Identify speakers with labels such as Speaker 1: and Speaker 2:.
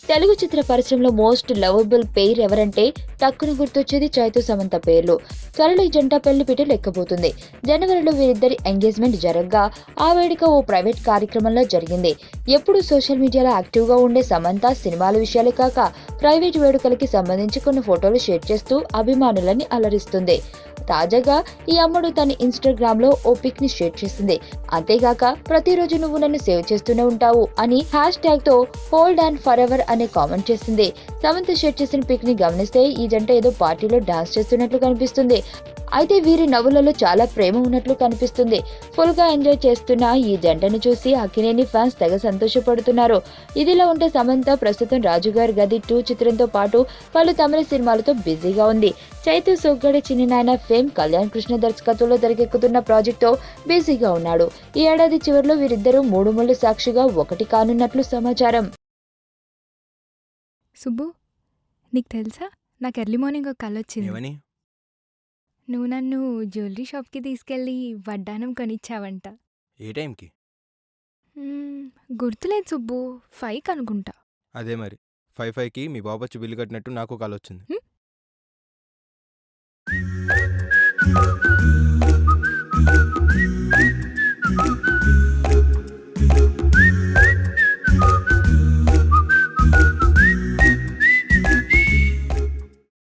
Speaker 1: తెలుగు చిత్ర పరిశ్రమలో most lovable pair ఎవరంటే టక్కున గుర్తొచ్చేది చైతు సమంత పేర్లు. త్వరలో ఈ జంట పెళ్లిపీటలు ఎక్కబోతుంది. జనవరిలో వీరిద్దరి ఎంగేజ్మెంట్ జరగగా ఆ వేడుక ఓ ప్రైవేట్ కార్యక్రమంలో జరిగింది. ఎప్పుడూ సోషల్ మీడియాలో యాక్టివ్ గా ఉండే సమంత సినిమాల విషయాలే కాక ప్రైవేట్ వేడుకలకి సంబంధించి కొన్ని ఫోటోలు షేర్ చేస్తూ అభిమానులని అలరిస్తుంది. తాజాగా ఈ అమ్మడు తన ఇన్స్టాగ్రామ్ లో ఓ పిక్ ని షేర్ చేసింది. అంతేగాక ప్రతిరోజు నువ్వు నన్ను సేవ్ చేస్తూనే ఉంటావు అని హ్యాష్ ట్యాగ్ తో హోల్డ్ అండ్ ఫర్ ఎవర్ అనే కామెంట్ చేసింది. సమంత షేర్ చేసిన పిక్ ని గమనిస్తే ఈ జంట ఏదో పార్టీలో డాన్స్ చేస్తున్నట్లు కనిపిస్తుంది. అయితే వీరి నవ్వులలో చాలా ప్రేమ ఉన్నట్లు కనిపిస్తుంది. ఫుల్ గా ఎంజాయ్ చేస్తున్న ఈ జంటను చూసి అక్కినేని ఫ్యాన్స్ తెగ సంతోషపడుతున్నారు. ఇదిలా ఉంటే సమంత ప్రస్తుతం రాజుగారి గది 2 చిత్రంతో పాటు పలు తమిళ సినిమాలతో బిజీగా ఉంది. చైతు సొగ్గడి చిన్ని నాయన ఫేమ్ కళ్యాణ్ కృష్ణ దర్శకత్వంలో తెరకెక్కుతున్న ప్రాజెక్టుతో బిజీగా ఉన్నాడు. ఈ ఏడాది చివరిలో వీరిద్దరూ మూడు ముళ్ళు సాక్షిగా ఒకటి కానున్నట్లు సమాచారం.
Speaker 2: సుబ్బు, నీకు తెలుసా? నాకు ఎర్లీ మార్నింగ్ ఒక కల వచ్చింది.
Speaker 3: ఏమని?
Speaker 2: నువ్వు నన్ను జ్యువెలరీ షాప్కి తీసుకెళ్ళి వడ్డానం కొనిచ్చావంట.
Speaker 3: ఏ టైంకి?
Speaker 2: గుర్తులేదు సుబ్బు, 5కి అనుకుంటా.
Speaker 3: అదే మరి 5:05కి మీ బాబొచ్చి బిల్లు కట్టినట్టు నాకు కాల్ వచ్చింది.